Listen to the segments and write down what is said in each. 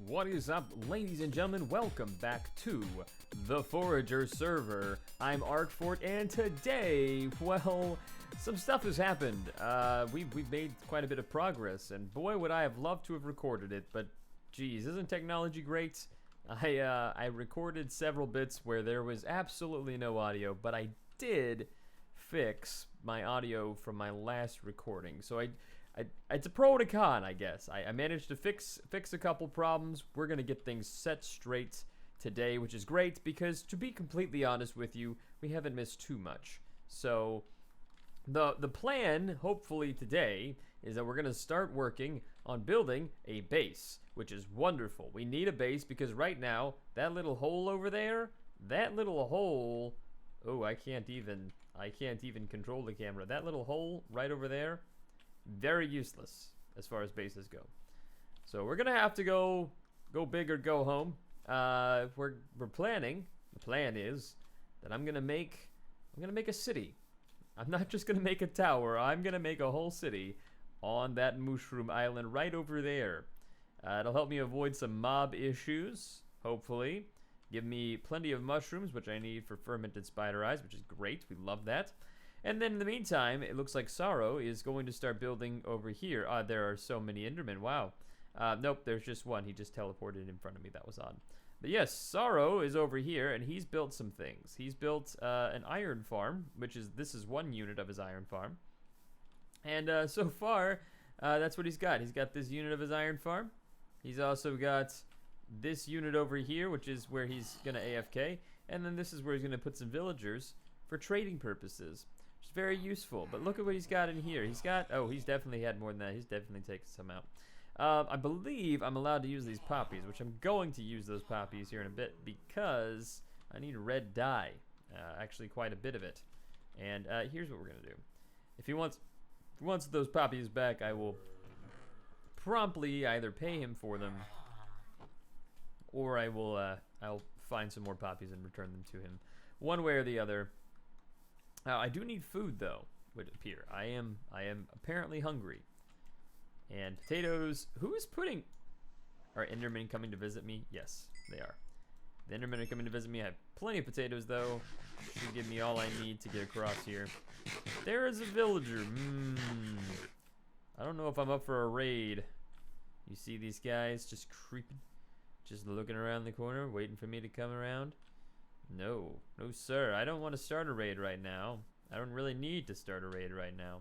What is up, ladies and gentlemen? Welcome back to the Forager server. I'm Arkfort, and today, well, some stuff has happened. We've made quite a bit of progress, and boy, would I have loved to have recorded it, but geez, isn't technology great? I recorded several bits where there was absolutely no audio, but I did fix my audio from my last recording. So it's a pro and a con, I guess. I managed to fix a couple problems. We're gonna get things set straight today, which is great because, to be completely honest with you, we haven't missed too much. So the plan, hopefully today, is that we're gonna start working on building a base, which is wonderful. We need a base because right now that little hole over there, oh, I can't even control the camera. That little hole right over there, very useless as far as bases go. So we're gonna have to go big or go home. We're planning. The plan is that I'm gonna make a city. I'm not just gonna make a tower. I'm gonna make a whole city on that mushroom island right over there. It'll help me avoid some mob issues, hopefully. Give me plenty of mushrooms, which I need for fermented spider eyes, which is great. We love that. And then in the meantime, it looks like Sorrow is going to start building over here. There are so many Endermen. Wow. Nope, there's just one. He just teleported in front of me. That was odd. But yes, Sorrow is over here, and he's built some things. He's built an iron farm, this is one unit of his iron farm. And so far, that's what he's got. He's got this unit of his iron farm. He's also got this unit over here, which is where he's going to AFK. And then this is where he's going to put some villagers for trading purposes. Which is very useful. But look at what he's got in here. He's definitely had more than that. He's definitely taken some out. I believe I'm allowed to use these poppies, which I'm going to use those poppies here in a bit because I need red dye. Actually, quite a bit of it. And here's what we're going to do. If he wants those poppies back, I will promptly either pay him for them, or I'll find some more poppies and return them to him. One way or the other. I do need food, though, would appear. I am apparently hungry. And potatoes. Who is putting... Are Endermen coming to visit me? Yes, they are. The Endermen are coming to visit me. I have plenty of potatoes, though. Should give me all I need to get across here. There is a villager. I don't know if I'm up for a raid. You see these guys just creeping? Just looking around the corner, waiting for me to come around? No, sir. I don't want to start a raid right now. I don't really need to start a raid right now.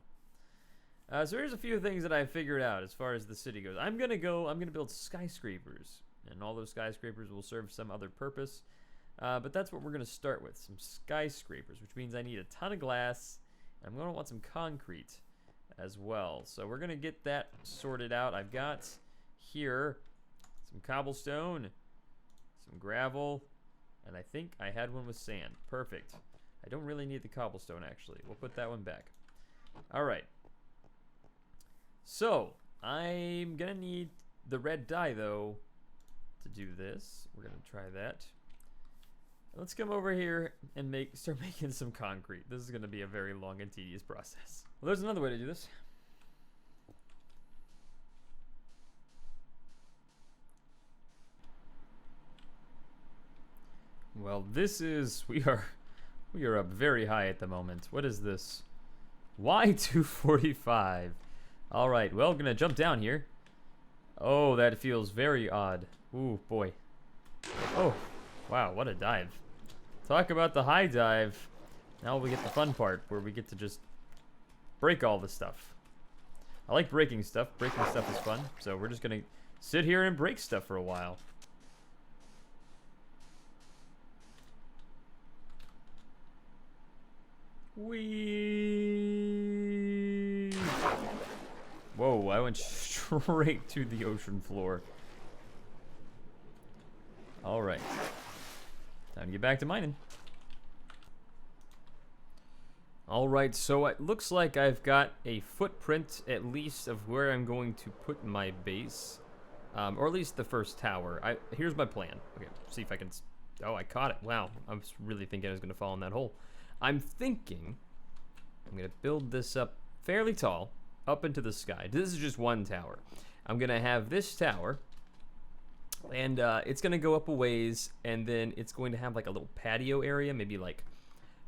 So here's a few things that I figured out as far as the city goes. I'm gonna build skyscrapers, and all those skyscrapers will serve some other purpose. But that's what we're gonna start with, some skyscrapers, which means I need a ton of glass. And I'm gonna want some concrete as well. So we're gonna get that sorted out. I've got here some cobblestone, some gravel, and I think I had one with sand. Perfect. I don't really need the cobblestone, actually. We'll put that one back. All right. So, I'm going to need the red dye, though, to do this. We're going to try that. Let's come over here and start making some concrete. This is going to be a very long and tedious process. Well, there's another way to do this. Well, we are up very high at the moment. What is this? Y245. All right, well, I'm gonna jump down here. Oh, that feels very odd. Ooh, boy. Oh, wow, what a dive. Talk about the high dive. Now we get the fun part where we get to just break all the stuff. I like breaking stuff. Breaking stuff is fun. So we're just gonna sit here and break stuff for a while. Whee! Whoa, I went straight to the ocean floor. Alright. Time to get back to mining. Alright, so it looks like I've got a footprint, at least, of where I'm going to put my base. Or at least the first tower. Here's my plan. Okay, see if I can... Oh, I caught it. Wow, I was really thinking I was going to fall in that hole. I'm thinking I'm going to build this up fairly tall, up into the sky. This is just one tower. I'm going to have this tower And it's going to go up a ways, and then it's going to have like a little patio area, maybe like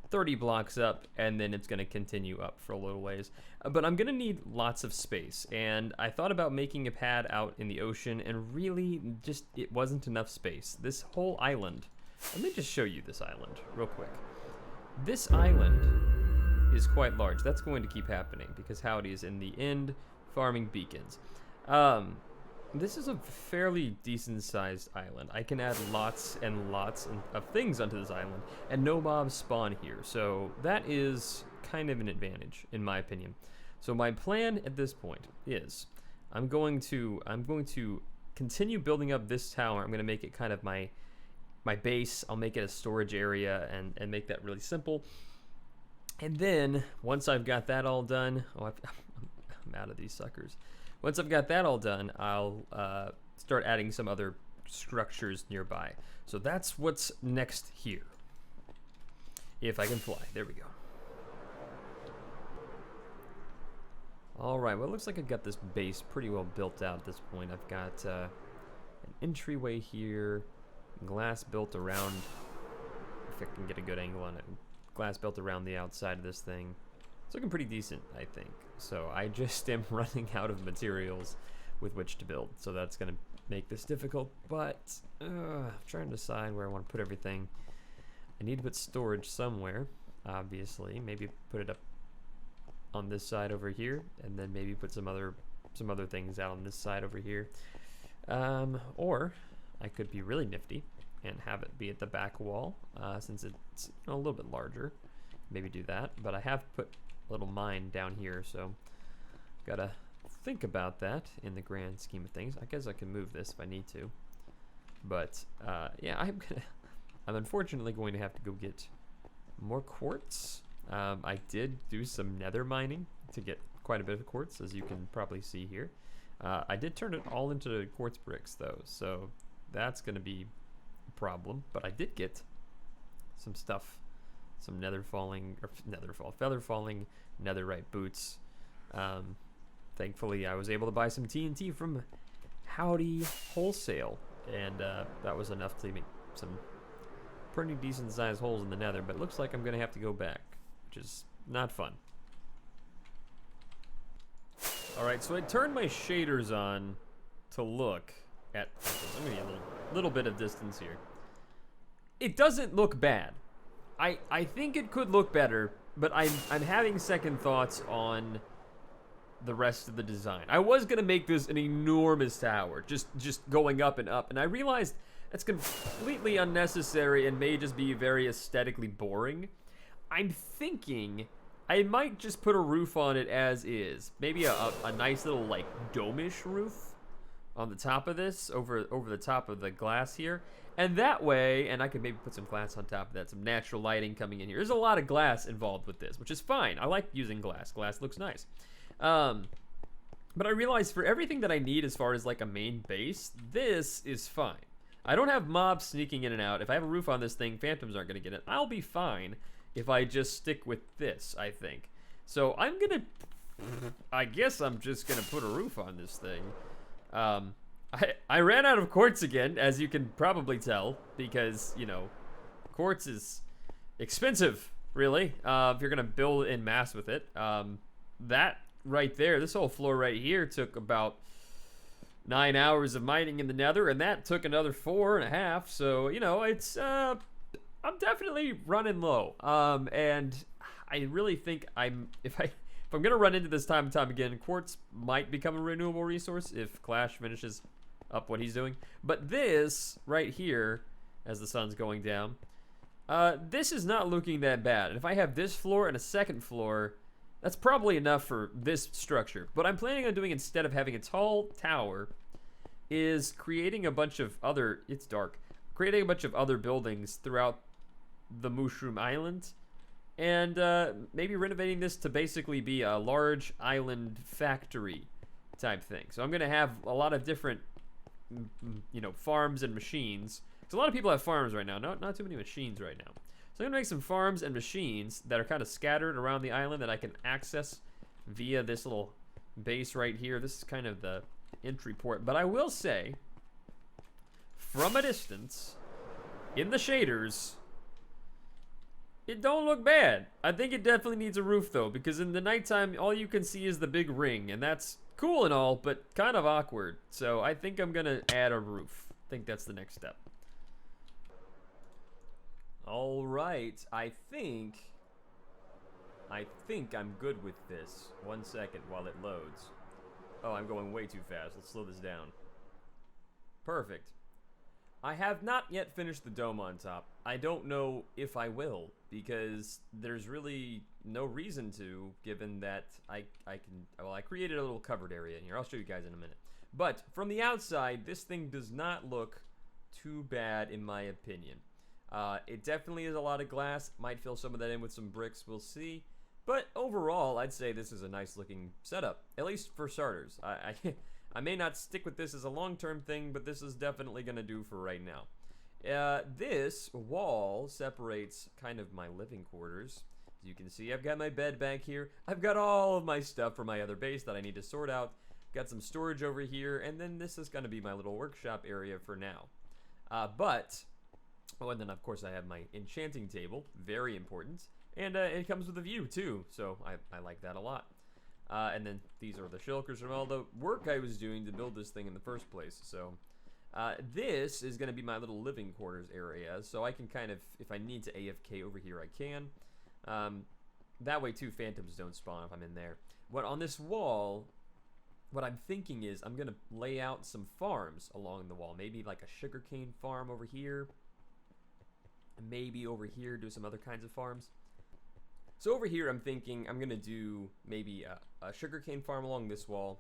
30 blocks up, and then it's going to continue up for a little ways. But I'm going to need lots of space, and I thought about making a pad out in the ocean, and really just it wasn't enough space. This whole island, let me just show you this island real quick. This island is quite large. That's going to keep happening because Howdy is in the end farming beacons. This is a fairly decent sized island. I can add lots and lots of things onto this island, and no mobs spawn here. So that is kind of an advantage, in my opinion. So my plan at this point is I'm going to continue building up this tower. I'm going to make it kind of my base. I'll make it a storage area and make that really simple. And then once I've got that all done, I'm out of these suckers. Once I've got that all done, I'll start adding some other structures nearby. So that's what's next here. If I can fly. There we go. Alright, well it looks like I've got this base pretty well built out at this point. I've got an entryway here, glass built around, if I can get a good angle on it, glass built around the outside of this thing. It's looking pretty decent, I think. So I just am running out of materials with which to build. So that's going to make this difficult. But I'm trying to decide where I want to put everything. I need to put storage somewhere, obviously. Maybe put it up on this side over here. And then maybe put some other things out on this side over here. Or I could be really nifty and have it be at the back wall. Since it's a little bit larger. Maybe do that. But I have put little mine down here, so gotta think about that in the grand scheme of things. I guess I can move this if I need to, but yeah, I'm unfortunately going to have to go get more quartz. I did do some nether mining to get quite a bit of quartz, as you can probably see here. I did turn it all into quartz bricks though, so that's gonna be a problem, but I did get some stuff. Some feather falling, netherite boots. Thankfully, I was able to buy some TNT from Howdy Wholesale, and that was enough to make some pretty decent sized holes in the nether, but it looks like I'm going to have to go back, which is not fun. Alright, so I turned my shaders on to look at... I'm going to get a little bit of distance here. It doesn't look bad. I think it could look better, but I'm having second thoughts on the rest of the design. I was gonna make this an enormous tower, just going up, and I realized that's completely unnecessary and may just be very aesthetically boring. I'm thinking I might just put a roof on it as is, maybe a nice little like dome-ish roof on the top of this, over the top of the glass here. And that way, and I could maybe put some glass on top of that, some natural lighting coming in here. There's a lot of glass involved with this, which is fine. I like using glass. Glass looks nice. But I realized for everything that I need as far as like a main base, this is fine. I don't have mobs sneaking in and out. If I have a roof on this thing, phantoms aren't going to get it. I'll be fine if I just stick with this, I think. So I'm going to... I guess I'm just going to put a roof on this thing. I ran out of quartz again, as you can probably tell, because, you know, quartz is expensive, really, if you're going to build en masse with it. That right there, this whole floor right here took about 9 hours of mining in the nether, and that took another 4.5, so, you know, it's, I'm definitely running low, and I really think if I'm going to run into this time and time again, quartz might become a renewable resource if Clash finishes up what he's doing. But this right here, as the sun's going down, this is not looking that bad. And if I have this floor and a second floor, that's probably enough for this structure. What I'm planning on doing instead of having a tall tower is creating a bunch of other... It's dark. Creating a bunch of other buildings throughout the Mushroom Island. And maybe renovating this to basically be a large island factory type thing. So I'm going to have a lot of different, you know, farms and machines. Because a lot of people have farms right now. Not too many machines right now. So I'm going to make some farms and machines that are kind of scattered around the island that I can access via this little base right here. This is kind of the entry port. But I will say, from a distance, in the shaders, it don't look bad. I think it definitely needs a roof, though, because in the nighttime, all you can see is the big ring, and that's cool and all, but kind of awkward. So I think I'm gonna add a roof. I think that's the next step. All right, I think I'm good with this. 1 second while it loads. Oh, I'm going way too fast. Let's slow this down. Perfect. I have not yet finished the dome on top. I don't know if I will, because there's really no reason to, given that I created a little covered area in here. I'll show you guys in a minute. But from the outside, this thing does not look too bad in my opinion. It definitely is a lot of glass. Might fill some of that in with some bricks, we'll see. But overall, I'd say this is a nice looking setup, at least for starters. I may not stick with this as a long-term thing, but this is definitely going to do for right now. This wall separates kind of my living quarters. As you can see, I've got my bed back here. I've got all of my stuff for my other base that I need to sort out. Got some storage over here, and then this is going to be my little workshop area for now. Oh, and then of course I have my enchanting table, very important. And it comes with a view too, so I like that a lot. And then these are the shulkers from all the work I was doing to build this thing in the first place. So this is going to be my little living quarters area, so I can kind of, if I need to AFK over here, I can. That way too, phantoms don't spawn if I'm in there. On this wall, what I'm thinking is I'm going to lay out some farms along the wall. Maybe like a sugarcane farm over here. And maybe over here do some other kinds of farms. So over here, I'm thinking I'm going to do maybe a sugarcane farm along this wall,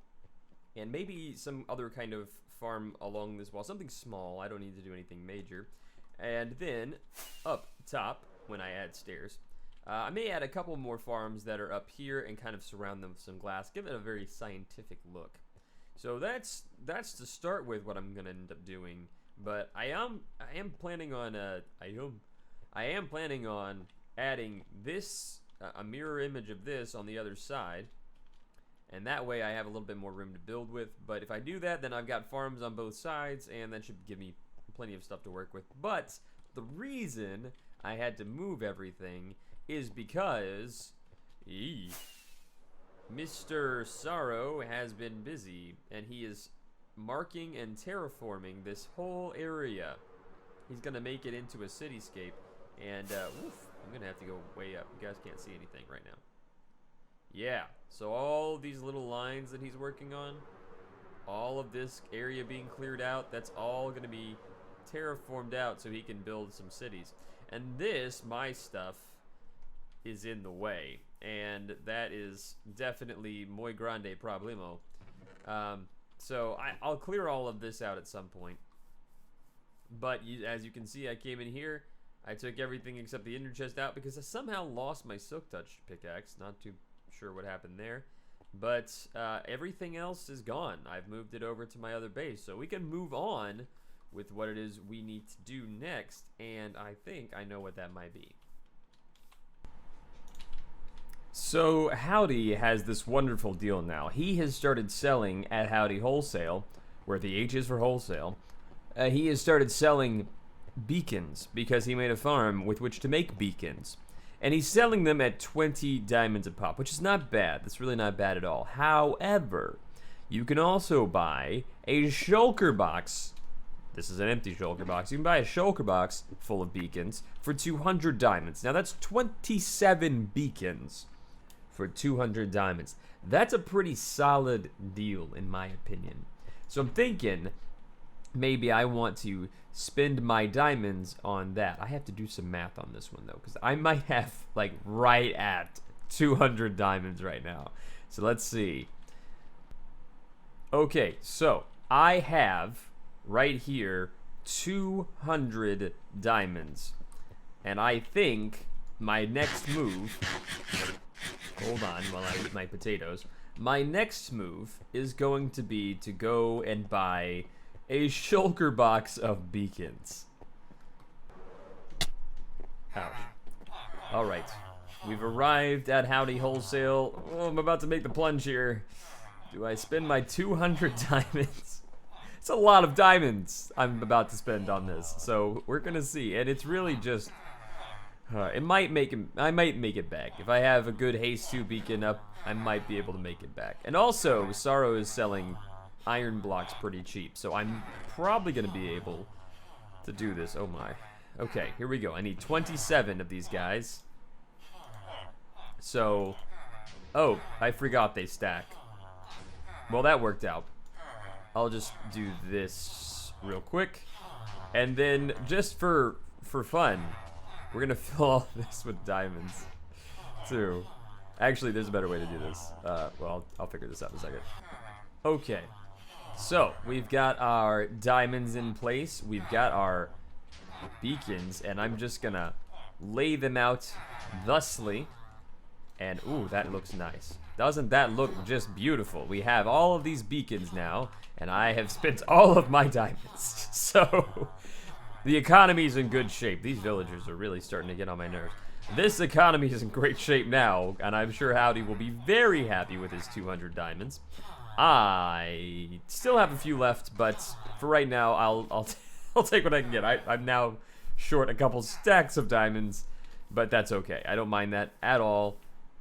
and maybe some other kind of farm along this wall, something small. I don't need to do anything major. And then up top, when I add stairs, I may add a couple more farms that are up here and kind of surround them with some glass, give it a very scientific look. So that's to start with what I'm going to end up doing. But I am planning on adding this. A mirror image of this on the other side, and that way I have a little bit more room to build with. But if I do that, then I've got farms on both sides, and that should give me plenty of stuff to work with. But the reason I had to move everything is because Mr. Sorrow has been busy, and he is marking and terraforming this whole area. He's gonna make it into a cityscape, and I'm gonna have to go way up. You guys can't see anything right now. Yeah, so all these little lines that he's working on, all of this area being cleared out, that's all gonna be terraformed out so he can build some cities. And this, my stuff, is in the way, and that is definitely muy grande problemo. So I'll clear all of this out at some point. But as you can see, I came in here. I took everything except the ender chest out because I somehow lost my silk touch pickaxe. Not too sure what happened there. But everything else is gone. I've moved it over to my other base. So we can move on with what it is we need to do next. And I think I know what that might be. So Howdy has this wonderful deal now. He has started selling at Howdy Wholesale, where the H is for wholesale. He has started selling beacons because he made a farm with which to make beacons, and he's selling them at 20 diamonds a pop, which is not bad. That's really not bad at all. However, you can also buy a shulker box. This is an empty shulker box. You can buy a shulker box full of beacons for 200 diamonds. Now that's 27 beacons for 200 diamonds. That's a pretty solid deal in my opinion. So I'm thinking maybe I want to spend my diamonds on that. I have to do some math on this one though, because I might have like right at 200 diamonds right now. So let's see. Okay, so I have right here 200 diamonds, and I think my next move, hold on while I eat my potatoes, my next move is going to be to go and buy a shulker box of beacons. Howdy. Alright, we've arrived at Howdy Wholesale. Oh, I'm about to make the plunge here. Do I spend my 200 diamonds? It's a lot of diamonds I'm about to spend on this. So we're gonna see, and it's really just. It might make him. I might make it back if I have a good haste 2 beacon up. I might be able to make it back. And also, Sorrow is selling iron blocks pretty cheap, so I'm probably gonna be able to do this. Oh my. Okay, here we go. I need 27 of these guys. So, oh, I forgot they stack. Well, that worked out. I'll just do this real quick, and then just for fun. We're gonna fill all this with diamonds, too. Actually, there's a better way to do this. Well, I'll figure this out in a second. Okay, so we've got our diamonds in place. We've got our beacons, and I'm just gonna lay them out thusly. And ooh, that looks nice. Doesn't that look just beautiful? We have all of these beacons now, and I have spent all of my diamonds. So. The economy is in good shape. These villagers are really starting to get on my nerves. This economy is in great shape now, and I'm sure Howdy will be very happy with his 200 diamonds. I still have a few left, but for right now, I'll take what I can get. I'm now short a couple stacks of diamonds, but that's okay. I don't mind that at all.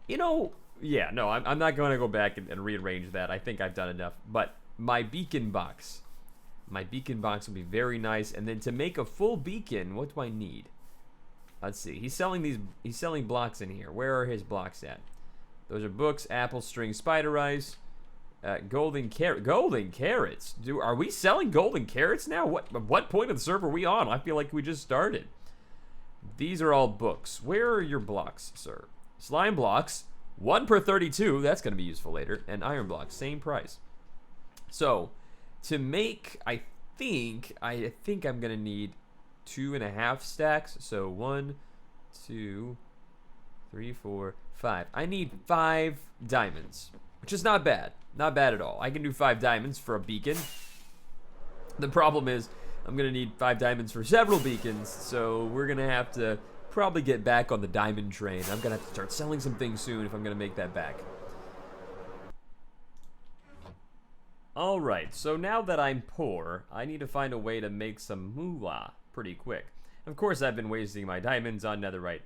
You know, yeah, no, I'm not going to go back and rearrange that. I think I've done enough. But my beacon box. My beacon box will be very nice, and then to make a full beacon, what do I need? Let's see. He's selling blocks in here. Where are his blocks at? Those are books, apple string, spider eyes, golden carrots. Are we selling golden carrots now? What point of the server are we on? I feel like we just started. These are all books. Where are your blocks, sir? Slime blocks, 1 per 32. That's going to be useful later. And iron blocks, same price. So. To make, I think I'm gonna need 2.5 stacks. So 1, 2, 3, 4, 5. I need 5 diamonds, which is not bad. Not bad at all. I can do 5 diamonds for a beacon. The problem is I'm gonna need 5 diamonds for several beacons, so we're gonna have to probably get back on the diamond train. I'm gonna have to start selling some things soon if I'm gonna make that back. Alright, so now that I'm poor, I need to find a way to make some moolah pretty quick. Of course, I've been wasting my diamonds on netherite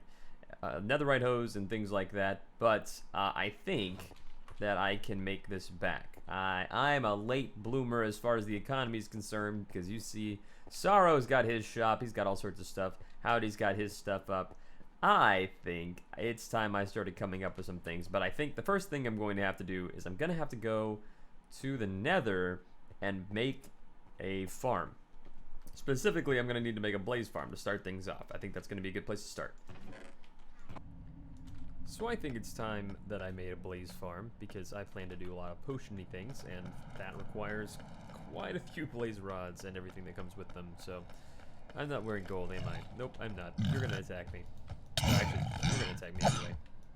hose and things like that, but I think that I can make this back. I'm a late bloomer as far as the economy is concerned, because you see, Sorrow's got his shop, he's got all sorts of stuff, Howdy's got his stuff up. I think it's time I started coming up with some things, but I think the first thing I'm going to have to do is I'm going to have to go to the nether and make a farm. Specifically, I'm going to need to make a blaze farm to start things off. I think that's going to be a good place to start. So I think it's time that I made a blaze farm, because I plan to do a lot of potion-y things, and that requires quite a few blaze rods and everything that comes with them. So I'm not wearing gold, am I? Nope, I'm not. You're going to attack me. No, actually, you're going to attack me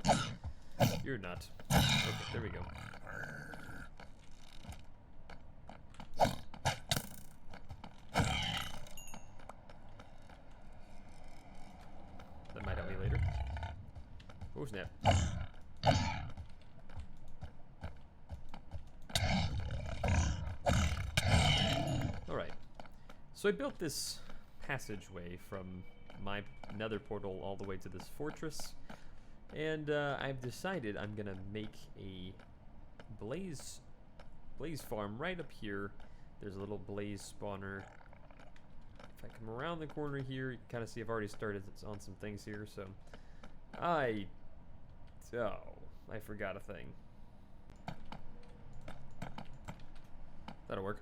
anyway. You're not. Okay, there we go. That might help me later. Oh snap. Alright. So I built this passageway from my nether portal all the way to this fortress. And I've decided I'm gonna make a blaze farm right up here. There's a little blaze spawner. If I come around the corner here, you can kind of see I've already started on some things here, so I forgot a thing. That'll work.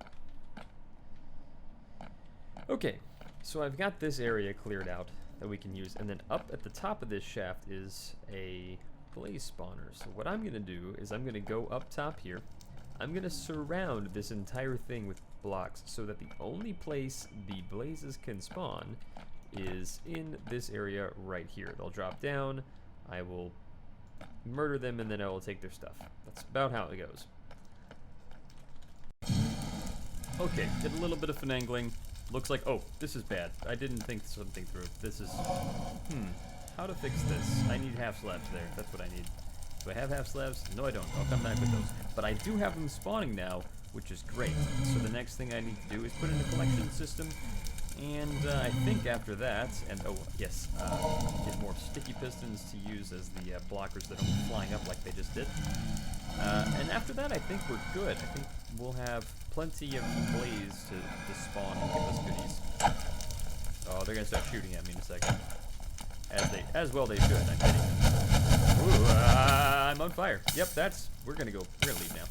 Okay, so I've got this area cleared out that we can use, and then up at the top of this shaft is a blaze spawner. So what I'm gonna do is I'm gonna go up top here. I'm gonna surround this entire thing with blocks so that the only place the blazes can spawn is in this area right here. They'll drop down, I will murder them, and then I will take their stuff. That's about how it goes. Okay, get a little bit of finagling. Looks like, oh, this is bad. I didn't think something through. This is, how to fix this? I need half slabs there. That's what I need. Do I have half slabs? No, I don't. I'll come back with those. But I do have them spawning now which is great. So the next thing I need to do is put in a collection system, and I think after that, and oh yes, get more sticky pistons to use as the blockers that don't go flying up like they just did. And after that, I think we're good. I think we'll have plenty of blaze to spawn and give us goodies. Oh, they're gonna start shooting at me in a second. As well they should. I'm kidding. Ooh, I'm on fire. Yep, we're gonna leave now.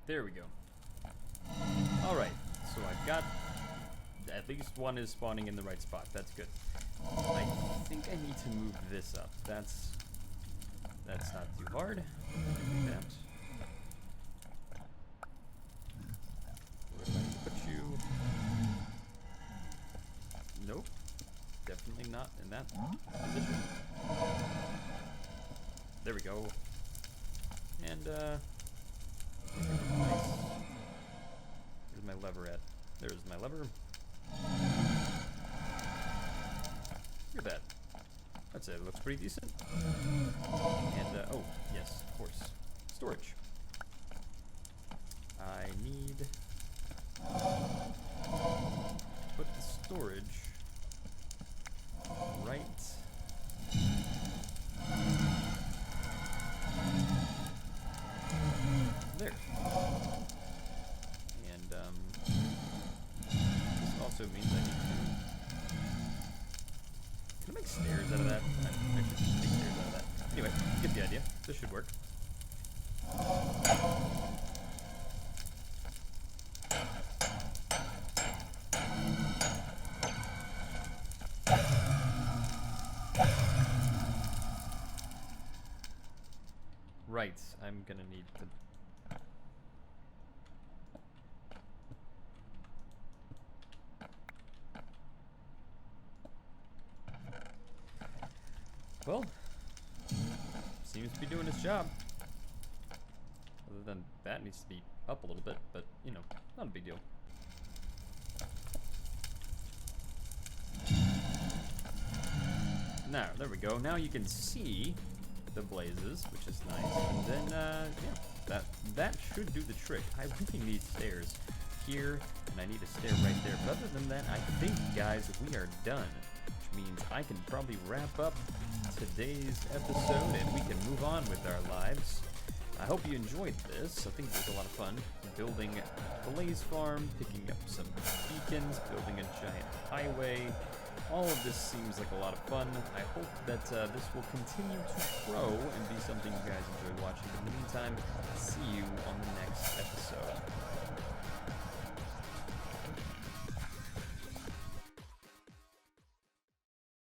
There we go. Alright, so I've got, at least one is spawning in the right spot. That's good. I think I need to move this up. That's not too hard. I can do that. Where do I need to put you? Nope. Definitely not in that position. There we go. And, nice. Where's my lever at? There's my lever. Look at that. That's it. Looks pretty decent. And, oh, yes, of course. Storage. I need to put the storage right there. And this also means I need to. Can I make stairs out of that? I should just make stairs out of that. Anyway, you get the idea. This should work. Right, I'm gonna need to. Well, seems to be doing its job. Other than that needs to be up a little bit, but you know, not a big deal. Now, there we go. Now you can see the blazes, which is nice. And then, yeah, that should do the trick. I really need stairs here, and I need a stair right there. But other than that, I think, guys, we are done. Which means I can probably wrap up today's episode, and we can move on with our lives. I hope you enjoyed this. I think it was a lot of fun. Building a blaze farm, picking up some beacons, building a giant highway. All of this seems like a lot of fun. I hope that this will continue to grow and be something you guys enjoy watching. But in the meantime, see you on the next episode.